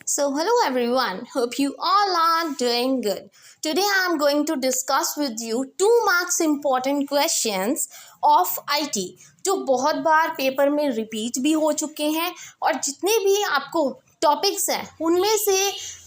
So, hello everyone. Hope you all are doing good. Today I am going to discuss with you 2 marks important questions of IT जो बहुत बार paper में repeat भी हो चुके हैं और जितने भी आपको टॉपिक्स हैं उनमें से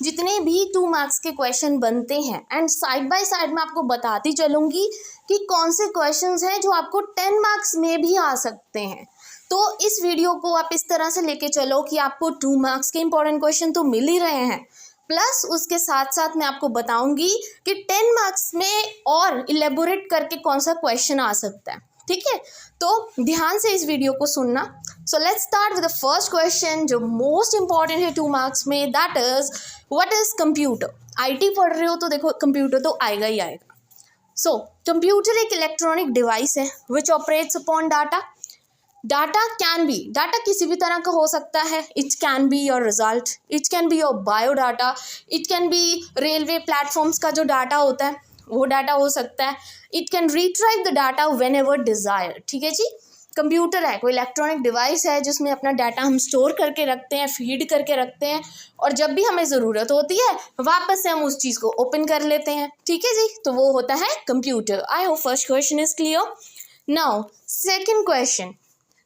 जितने भी 2 मार्क्स के क्वेश्चन बनते हैं एंड साइड बाय साइड में आपको बताती चलूँगी कि कौन से क्वेश्चंस हैं जो आपको 10 मार्क्स में भी आ सकते हैं। तो इस वीडियो को आप इस तरह से लेके चलो कि आपको 2 मार्क्स के इंपॉर्टेंट क्वेश्चन तो मिल ही रहे हैं, प्लस उसके साथ साथ मैं आपको बताऊंगी कि 10 मार्क्स में और इलेबोरेट करके कौन सा क्वेश्चन आ सकता है। ठीक है, तो ध्यान से इस वीडियो को सुनना। So let's start with the first question जो मोस्ट इंपॉर्टेंट है 2 मार्क्स में, that is what is computer. IT पढ़ रहे हो तो देखो कंप्यूटर तो आएगा ही आएगा। सो कंप्यूटर एक इलेक्ट्रॉनिक डिवाइस है which operates upon data. Data किसी भी तरह का हो सकता है। It can be your result, it can be your bio data, it can be railway platforms का जो डाटा होता है वो डाटा हो सकता है। It can retrieve the data when ever desire. ठीक है जी, कंप्यूटर है कोई इलेक्ट्रॉनिक डिवाइस है जिसमें अपना डाटा हम स्टोर करके रखते हैं, फीड करके रखते हैं और जब भी हमें ज़रूरत होती है वापस से हम उस चीज़ को ओपन कर लेते हैं। ठीक है जी, तो वो होता है computer. I hope first question is clear. Now second question,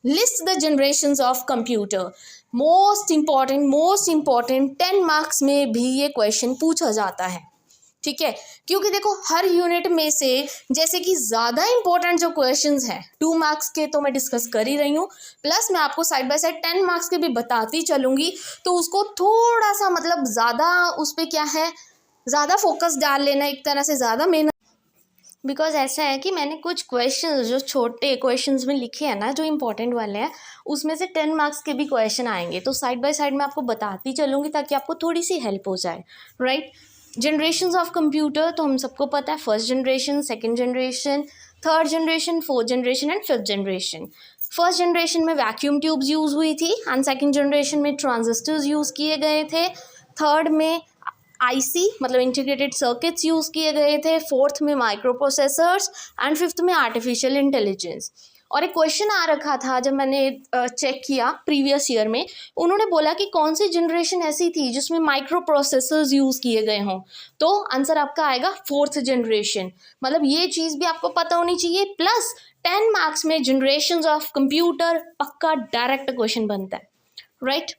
list the generations of computer. Most important 10 marks में भी ये क्वेश्चन पूछा जाता है। ठीक है, क्योंकि देखो हर यूनिट में से जैसे कि ज़्यादा इंपॉर्टेंट जो क्वेश्चंस हैं 2 मार्क्स के तो मैं डिस्कस कर ही रही हूँ, प्लस मैं आपको साइड बाय साइड 10 मार्क्स के भी बताती चलूँगी, तो उसको थोड़ा सा मतलब ज़्यादा उस पर क्या है ज़्यादा फोकस डाल लेना, एक तरह से ज़्यादा मेहनत। बिकॉज ऐसा है कि मैंने कुछ क्वेश्चंस जो छोटे क्वेश्चंस में लिखे हैं ना जो इम्पोर्टेंट वाले हैं उसमें से 10 मार्क्स के भी क्वेश्चन आएंगे, तो साइड बाय साइड मैं आपको बताती चलूँगी ताकि आपको थोड़ी सी हेल्प हो जाए। राइट, जनरेशन्स ऑफ कंप्यूटर तो हम सबको पता है, first generation, second generation, third generation, fourth generation and fifth generation. First generation में वैक्यूम ट्यूब्स यूज़ हुई थी एंड सेकेंड जनरेशन में ट्रांजिस्टर्स यूज़ किए गए थे, थर्ड में आईसी मतलब इंटीग्रेटेड सर्किट्स यूज़ किए गए थे, फोर्थ में माइक्रो प्रोसेसर्स एंड फिफ्थ में आर्टिफिशियल इंटेलिजेंस। और एक क्वेश्चन आ रखा था जब मैंने चेक किया प्रीवियस ईयर में, उन्होंने बोला कि कौन सी जनरेशन ऐसी थी जिसमें माइक्रो प्रोसेसर्स यूज़ किए गए हों, तो आंसर आपका आएगा फोर्थ जनरेशन। मतलब ये चीज़ भी आपको पता होनी चाहिए, प्लस 10 मार्क्स में जनरेशन्स ऑफ कंप्यूटर पक्का डायरेक्ट क्वेश्चन बनता है। Right,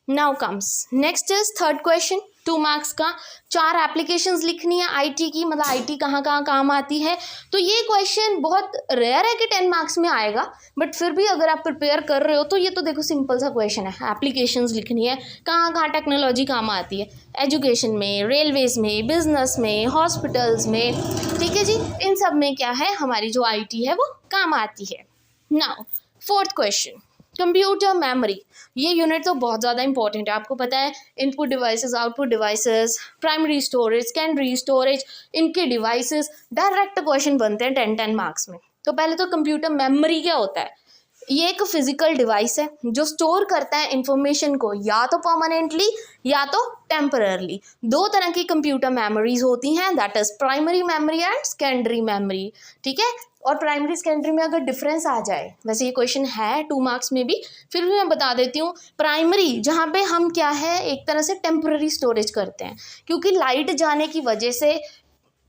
now comes next is third question 2 marks का। 4 एप्लीकेशंस लिखनी है आईटी की, मतलब आईटी कहाँ कहाँ काम आती है। तो ये क्वेश्चन बहुत रेयर है कि 10 मार्क्स में आएगा, बट फिर भी अगर आप प्रिपेयर कर रहे हो तो ये तो देखो सिंपल सा क्वेश्चन है। एप्लीकेशंस लिखनी है, कहाँ कहाँ टेक्नोलॉजी काम आती है, एजुकेशन में, रेलवेज में, बिजनेस में, हॉस्पिटल्स में। ठीक है जी, इन सब में क्या है हमारी जो आईटी है वो काम आती है। Now fourth question, computer memory. ये यूनिट तो बहुत ज़्यादा इंपॉर्टेंट है, आपको पता है input devices, output devices, primary storage, secondary storage, इनके डिवाइसेस डायरेक्ट क्वेश्चन बनते हैं 10 मार्क्स में। तो पहले तो कंप्यूटर मेमोरी क्या होता है, ये एक फिजिकल डिवाइस है जो स्टोर करता है इंफॉर्मेशन को या तो परमानेंटली या तो टेम्पररली। 2 तरह की कंप्यूटर मेमोरीज होती हैं, that is primary memory and secondary memory. ठीक है, और प्राइमरी सेकेंडरी में अगर डिफरेंस आ जाए, वैसे ये क्वेश्चन है 2 मार्क्स में भी, फिर भी मैं बता देती हूँ। प्राइमरी जहाँ पे हम क्या है एक तरह से टेम्पररी स्टोरेज करते हैं, क्योंकि लाइट जाने की वजह से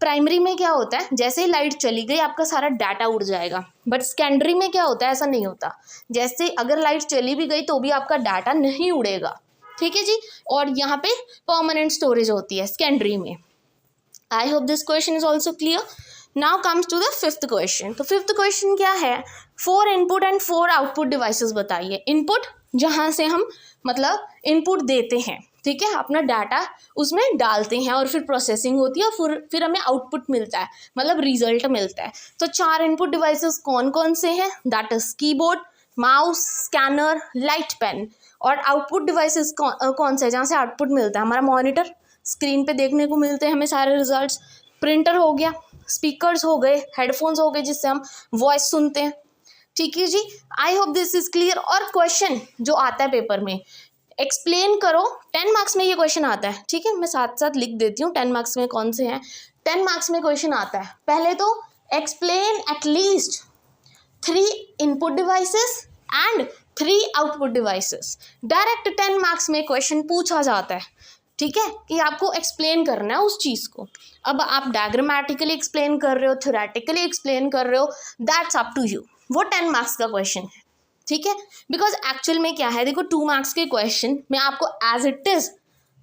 प्राइमरी में क्या होता है जैसे ही लाइट चली गई आपका सारा डाटा उड़ जाएगा, बट सेकेंडरी में क्या होता है ऐसा नहीं होता, जैसे अगर लाइट चली भी गई तो भी आपका डाटा नहीं उड़ेगा। ठीक है जी, और यहाँ पे परमानेंट स्टोरेज होती है सेकेंडरी में। I hope this question is also clear. Now comes to the fifth question. तो फिफ्थ क्वेश्चन क्या है, 4 इनपुट एंड 4 आउटपुट डिवाइसेस बताइए। इनपुट जहाँ से हम मतलब इनपुट देते हैं, ठीक है, अपना डाटा उसमें डालते हैं और फिर प्रोसेसिंग होती है और फिर हमें आउटपुट मिलता है, मतलब रिजल्ट मिलता है। तो 4 इनपुट डिवाइसेस कौन कौन से हैं, that is keyboard, mouse, scanner, light pen. और आउटपुट डिवाइसेस कौन से हैं जहाँ से आउटपुट मिलता है, हमारा मॉनिटर, स्क्रीन पे देखने को मिलते हैं हमें सारे रिजल्ट्स, प्रिंटर हो गया, स्पीकर्स हो गए, हेडफोन्स हो गए जिससे हम वॉइस सुनते हैं। ठीक है जी, I hope this is clear. और क्वेश्चन जो आता है पेपर में एक्सप्लेन करो, 10 मार्क्स में ये क्वेश्चन आता है। ठीक है, मैं साथ साथ लिख देती हूँ 10 मार्क्स में कौन से हैं। 10 मार्क्स में क्वेश्चन आता है, पहले तो explain at least 3 input devices and 3 output devices. Direct 10 marks में क्वेश्चन पूछा जाता है, ठीक है, कि आपको एक्सप्लेन करना है उस चीज़ को। अब आप डायग्रामेटिकली एक्सप्लेन कर रहे हो, थ्योरेटिकली एक्सप्लेन कर रहे हो, दैट्स अप टू यू। वो 10 मार्क्स का क्वेश्चन है, ठीक है। बिकॉज एक्चुअल में क्या है, देखो 2 मार्क्स के क्वेश्चन मैं आपको एज इट इज़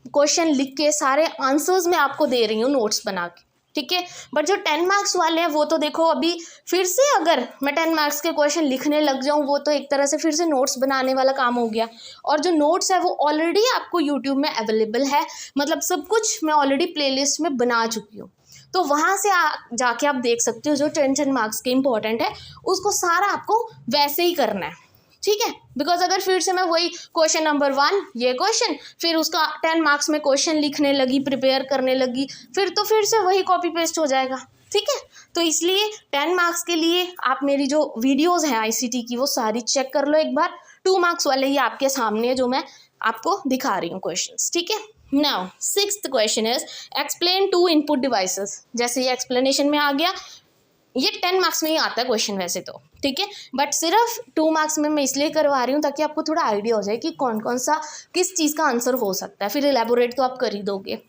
क्वेश्चन लिख के सारे आंसर्स मैं आपको दे रही हूँ नोट्स बना के, ठीक है। बट जो 10 मार्क्स वाले हैं वो तो देखो अभी फिर से अगर मैं 10 मार्क्स के क्वेश्चन लिखने लग जाऊँ, वो तो एक तरह से फिर से नोट्स बनाने वाला काम हो गया। और जो नोट्स है वो ऑलरेडी आपको यूट्यूब में अवेलेबल है, मतलब सब कुछ मैं ऑलरेडी प्लेलिस्ट में बना चुकी हूँ। तो वहाँ से जाके आप देख सकते हो जो 10 मार्क्स के इंपॉर्टेंट है उसको सारा आपको वैसे ही करना है, ठीक है। बिकॉज अगर फिर से मैं वही क्वेश्चन नंबर 1 ये क्वेश्चन, फिर उसका 10 मार्क्स में क्वेश्चन लिखने लगी, प्रिपेयर करने लगी, फिर से वही कॉपी पेस्ट हो जाएगा, ठीक है। तो इसलिए 10 मार्क्स के लिए आप मेरी जो वीडियोस हैं ICT की वो सारी चेक कर लो एक बार। 2 मार्क्स वाले ही आपके सामने है जो मैं आपको दिखा रही हूँ क्वेश्चन, ठीक है। Now 6th question is explain 2 input devices. जैसे ये एक्सप्लेनेशन में आ गया, ये 10 मार्क्स में ही आता है क्वेश्चन वैसे तो, ठीक है। बट सिर्फ 2 मार्क्स में मैं इसलिए करवा रही हूँ ताकि आपको थोड़ा आइडिया हो जाए कि कौन कौन सा किस चीज़ का आंसर हो सकता है, फिर एलैबोरेट तो आप कर ही दोगे।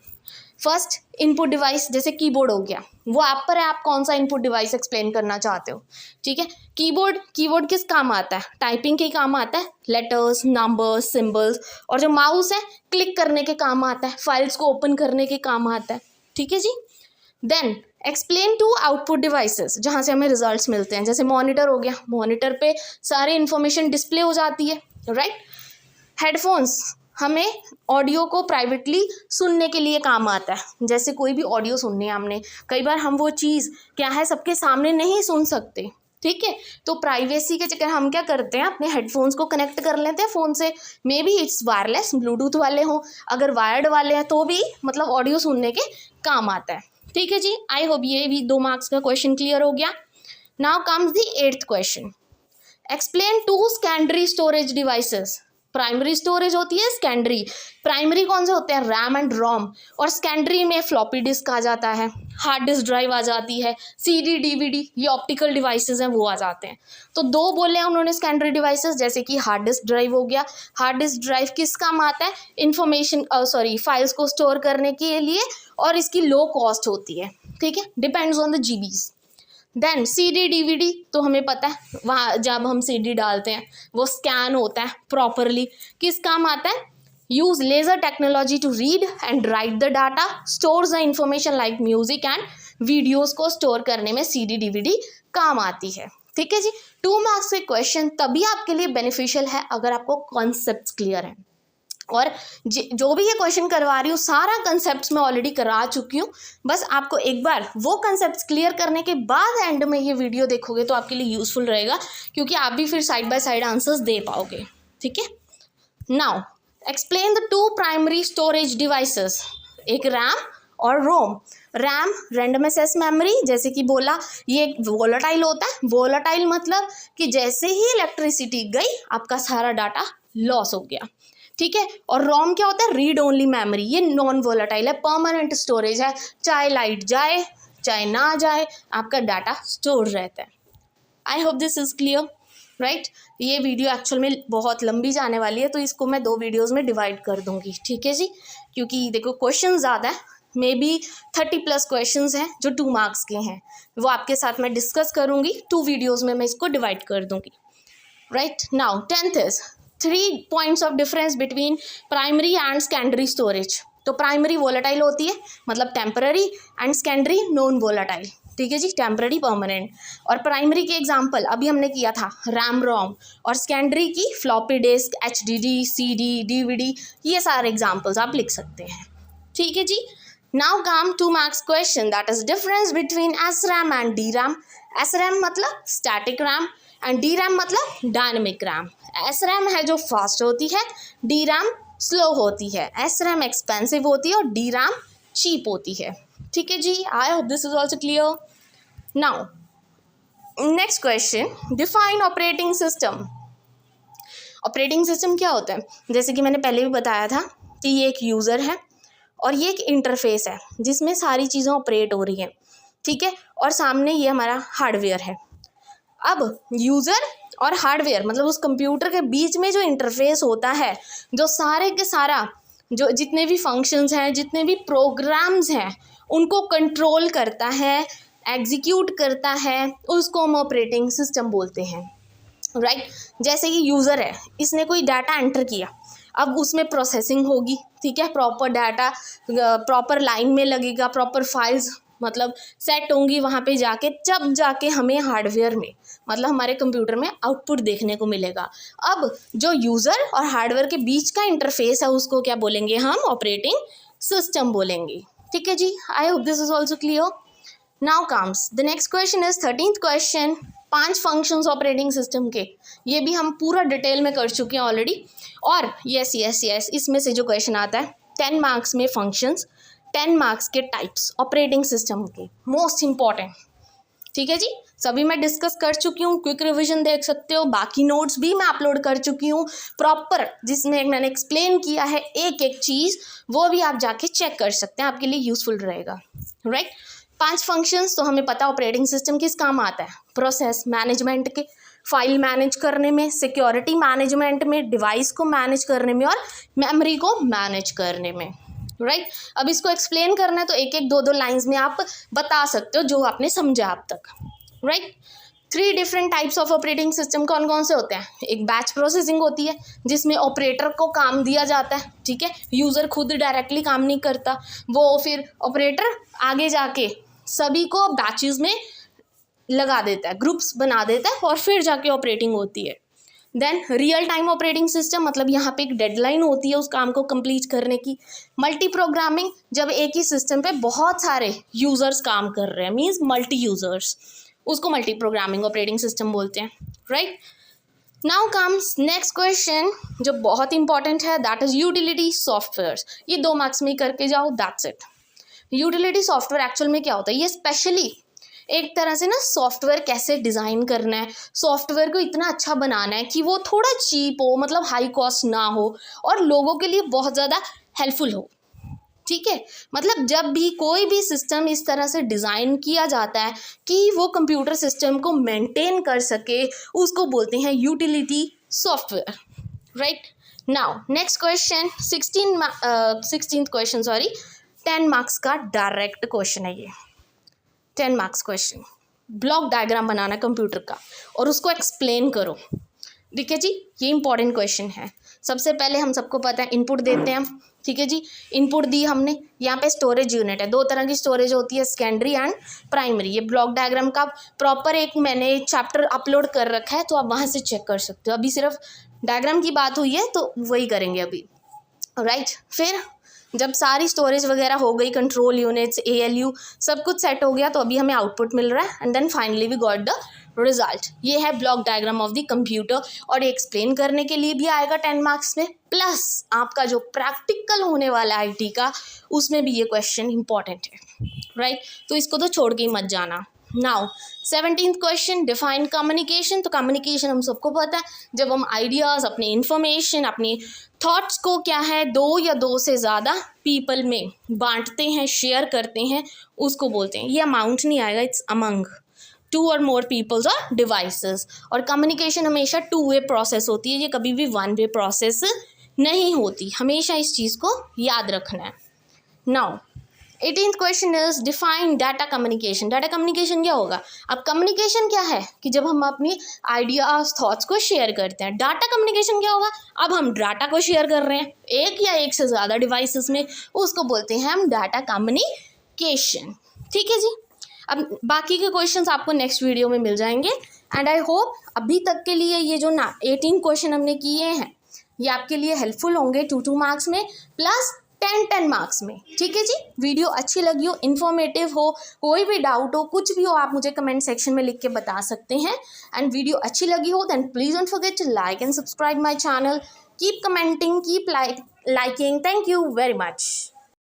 फर्स्ट इनपुट डिवाइस जैसे कीबोर्ड हो गया, वो आप पर है, आप कौन सा इनपुट डिवाइस एक्सप्लेन करना चाहते हो, ठीक है। कीबोर्ड किस काम आता है, टाइपिंग के काम आता है, लेटर्स, नंबर्स, सिंबल्स। और जो माउस है क्लिक करने के काम आता है, फाइल्स को ओपन करने के काम आता है, ठीक है जी। देन एक्सप्लेन 2 आउटपुट डिवाइसेस, जहाँ से हमें रिजल्ट्स मिलते हैं। जैसे मॉनिटर हो गया, मॉनिटर पे सारे इन्फॉर्मेशन डिस्प्ले हो जाती है, राइट। हेडफोन्स हमें ऑडियो को प्राइवेटली सुनने के लिए काम आता है। जैसे कोई भी ऑडियो सुननी है हमने, कई बार हम वो चीज़ क्या है सबके सामने नहीं सुन सकते, ठीक है। तो प्राइवेसी के चक्कर हम क्या करते हैं, अपने हेडफोन्स को कनेक्ट कर लेते हैं फ़ोन से। May be it's wireless, Bluetooth वाले हों, अगर वायर्ड वाले हैं तो भी मतलब ऑडियो सुनने के काम आता है, ठीक है जी। आई होप ये भी 2 मार्क्स का क्वेश्चन क्लियर हो गया। Now comes the 8th question, explain 2 secondary storage devices. Primary storage होती है, सेकेंडरी। प्राइमरी कौन से होते हैं, रैम एंड रोम, और सेकेंडरी में फ्लॉपी डिस्क आ जाता है, हार्ड डिस्क ड्राइव आ जाती है, CD DVD, ये ऑप्टिकल डिवाइसेस हैं वो आ जाते हैं। तो 2 बोले हैं उन्होंने सेकेंडरी डिवाइसेस, जैसे कि हार्ड डिस्क ड्राइव हो गया। हार्ड डिस्क ड्राइव किस काम आता है, इन्फॉर्मेशन फाइल्स को स्टोर करने के लिए, और इसकी लो कॉस्ट होती है, ठीक है, depends on the GBs। Then CD DVD तो हमें पता है, वहाँ जब हम CD डालते हैं वो स्कैन होता है प्रॉपरली, किस काम आता है, use laser technology to read and write the data, stores the information like music and videos को स्टोर करने में CD DVD काम आती है, ठीक है जी। 2 मार्क्स के क्वेश्चन तभी आपके लिए बेनिफिशियल है अगर आपको कॉन्सेप्ट्स क्लियर है। और जो भी ये क्वेश्चन करवा रही हूँ सारा कंसेप्ट मैं ऑलरेडी करा चुकी हूँ, बस आपको एक बार वो कंसेप्ट क्लियर करने के बाद एंड में ये वीडियो देखोगे तो आपके लिए यूजफुल रहेगा, क्योंकि आप भी फिर साइड बाय साइड आंसर्स दे पाओगे, ठीक है। Now explain the 2 primary storage devices, एक रैम और रोम। रैम रैंडम एक्सेस मेमोरी, जैसे कि बोला ये एक वोलेटाइल होता है। वोलेटाइल मतलब कि जैसे ही इलेक्ट्रिसिटी गई आपका सारा डाटा लॉस हो गया, ठीक है। और रोम क्या होता है, रीड ओनली मेमोरी, ये नॉन वोलेटाइल है, परमानेंट स्टोरेज है, चाहे लाइट जाए चाहे ना जाए आपका डाटा स्टोर रहता है। आई hope this is clear, right. ये वीडियो एक्चुअल में बहुत लंबी जाने वाली है, तो इसको मैं 2 वीडियोज़ में डिवाइड कर दूंगी, ठीक है जी। क्योंकि देखो क्वेश्चन ज़्यादा है, मे बी 30+ क्वेश्चंस हैं जो 2 मार्क्स के हैं, वो आपके साथ मैं डिस्कस करूंगी, 2 वीडियोज़ में मैं इसको डिवाइड कर दूंगी, right. Now 10th is 3 points of difference between primary and secondary storage. तो प्राइमरी वोलेटाइल होती है, मतलब temporary, and secondary non volatile, ठीक है जी, टेम्पररी परमानेंट। और प्राइमरी के एग्जांपल अभी हमने किया था रैम रोम, और सेकेंडरी की floppy disk, HDD, CD DVD, ये सारे एग्जांपल्स आप लिख सकते हैं, ठीक है जी। Now come 2 marks question, that is difference between SRAM and DRAM। SRAM मतलब स्टैटिक रैम एंड DRAM मतलब डायनेमिक रैम। SRAM है जो फास्ट होती है, DRAM स्लो होती है। SRAM एक्सपेंसिव होती है और DRAM चीप होती है, ठीक है जी। I hope this is also clear. Now next question, define operating system. Operating system क्या होता है, जैसे कि मैंने पहले भी बताया था कि ये एक यूज़र है और ये एक इंटरफेस है जिसमें सारी चीज़ें ऑपरेट हो रही हैं, ठीक है। और सामने ये हमारा हार्डवेयर है। अब यूज़र और हार्डवेयर मतलब उस कंप्यूटर के बीच में जो इंटरफेस होता है, जो सारे के सारा जो जितने भी फंक्शंस हैं, जितने भी प्रोग्राम्स हैं, उनको कंट्रोल करता है, एग्जीक्यूट करता है, उसको हम ऑपरेटिंग सिस्टम बोलते हैं, राइट। जैसे कि यूज़र है, इसने कोई डाटा एंटर किया, अब उसमें प्रोसेसिंग होगी, ठीक है, प्रॉपर डाटा प्रॉपर लाइन में लगेगा, प्रॉपर फाइल्स मतलब सेट होंगी वहाँ पे जाके, जब जाके हमें हार्डवेयर में मतलब हमारे कंप्यूटर में आउटपुट देखने को मिलेगा। अब जो यूज़र और हार्डवेयर के बीच का इंटरफेस है उसको क्या बोलेंगे हम? ऑपरेटिंग सिस्टम बोलेंगे, ठीक है जी। I hope this is also clear. Now comes the next question is 13th question. 5 functions operating system के, ये भी हम पूरा डिटेल में कर चुके हैं ऑलरेडी। और यस इसमें से जो क्वेश्चन आता है 10 मार्क्स में फंक्शंस, 10 मार्क्स के टाइप्स ऑपरेटिंग सिस्टम के, मोस्ट इंपॉर्टेंट, ठीक है जी। सभी मैं डिस्कस कर चुकी हूँ, क्विक रिवीजन देख सकते हो, बाकी नोट्स भी मैं अपलोड कर चुकी हूँ प्रॉपर, जिसमें मैंने एक्सप्लेन किया है एक एक चीज़, वो भी आप जाके चेक कर सकते हैं, आपके लिए यूजफुल रहेगा, राइट। 5 फंक्शंस तो हमें पता ऑपरेटिंग सिस्टम किस काम आता है? प्रोसेस मैनेजमेंट के, फाइल मैनेज करने में, सिक्योरिटी मैनेजमेंट में, डिवाइस को मैनेज करने में और मेमोरी को मैनेज करने में, राइट। अब इसको एक्सप्लेन करना है तो एक एक 2-2 लाइंस में आप बता सकते हो जो आपने समझा अब तक, right. 3 different types of operating system कौन कौन से होते हैं? एक बैच प्रोसेसिंग होती है जिसमें ऑपरेटर को काम दिया जाता है, ठीक है, यूज़र खुद डायरेक्टली काम नहीं करता, वो फिर ऑपरेटर आगे जाके सभी को बैचेस में लगा देता है, ग्रुप्स बना देता है और फिर जाके ऑपरेटिंग होती है। Then real time operating system मतलब यहाँ पे एक डेडलाइन होती है उस काम को कंप्लीट करने की। मल्टी प्रोग्रामिंग, जब एक ही सिस्टम पे बहुत सारे यूजर्स काम कर रहे हैं, मींस मल्टी यूजर्स, उसको मल्टी प्रोग्रामिंग ऑपरेटिंग सिस्टम बोलते हैं, right. Now comes next question जो बहुत इंपॉर्टेंट है, दैट इज यूटिलिटी सॉफ्टवेयर। ये 2 मार्क्स में करके जाओ, that's it. Utility software actual में क्या होता है? ये स्पेशली एक तरह से ना सॉफ्टवेयर कैसे डिज़ाइन करना है, सॉफ्टवेयर को इतना अच्छा बनाना है कि वो थोड़ा चीप हो, मतलब हाई कॉस्ट ना हो और लोगों के लिए बहुत ज़्यादा हेल्पफुल हो, ठीक है। मतलब जब भी कोई भी सिस्टम इस तरह से डिज़ाइन किया जाता है कि वो कंप्यूटर सिस्टम को मेंटेन कर सके, उसको बोलते हैं utility software, right. Now next question 16th question, 10 marks का डायरेक्ट क्वेश्चन है ये। 10 मार्क्स क्वेश्चन, ब्लॉक डायग्राम बनाना कंप्यूटर का और उसको एक्सप्लेन करो। देखिए जी, ये इंपॉर्टेंट क्वेश्चन है। सबसे पहले हम सबको पता है इनपुट देते हैं हम, ठीक है जी। इनपुट दी हमने, यहाँ पे स्टोरेज यूनिट है, 2 तरह की स्टोरेज होती है, सेकेंडरी एंड प्राइमरी। ये ब्लॉक डायग्राम का प्रॉपर एक मैंने चैप्टर अपलोड कर रखा है, तो आप वहाँ से चेक कर सकते हो। अभी सिर्फ डायग्राम की बात हुई है तो वही करेंगे अभी, राइट। फिर जब सारी स्टोरेज वगैरह हो गई, कंट्रोल यूनिट्स, ALU सब कुछ सेट हो गया, तो अभी हमें आउटपुट मिल रहा है and then finally we got the result. ये है block diagram of the computer और एक्सप्लेन करने के लिए भी आएगा 10 मार्क्स में, प्लस आपका जो प्रैक्टिकल होने वाला है IT का, उसमें भी ये क्वेश्चन इंपॉर्टेंट है, राइट। तो इसको तो छोड़ के ही मत जाना। Now 17th question, define communication. तो कम्युनिकेशन हम सबको पता है, जब हम आइडियाज़, अपनी इंफॉर्मेशन, अपनी थॉट्स को क्या है 2 या 2 से ज़्यादा पीपल में बांटते हैं, शेयर करते हैं, उसको बोलते हैं। ये अमाउंट नहीं आएगा, इट्स अमंग 2 और मोर पीपल्स और डिवाइसेस। और कम्युनिकेशन हमेशा 2 वे प्रोसेस होती है, ये कभी भी 1 वे प्रोसेस नहीं होती, हमेशा इस चीज़ को याद रखना है। Now 18th question is define data communication. Data communication क्या होगा? अब कम्युनिकेशन क्या है कि जब हम अपनी आइडियाज, थॉट्स को शेयर करते हैं। डाटा कम्युनिकेशन क्या होगा? अब हम डाटा को शेयर कर रहे हैं एक या एक से ज़्यादा डिवाइसेस में, उसको बोलते हैं हम डाटा कम्युनिकेशन, ठीक है जी। अब बाकी के क्वेश्चंस आपको नेक्स्ट वीडियो में मिल जाएंगे एंड आई होप अभी तक के लिए ये जो 18 क्वेश्चन हमने किए हैं ये आपके लिए हेल्पफुल होंगे 2 मार्क्स में प्लस 10 मार्क्स में, ठीक है जी। वीडियो अच्छी लगी हो, इन्फॉर्मेटिव हो, कोई भी डाउट हो, कुछ भी हो, आप मुझे कमेंट सेक्शन में लिख के बता सकते हैं। एंड वीडियो अच्छी लगी हो then please don't forget to like and subscribe my channel. Keep commenting, keep liking. Thank you very much.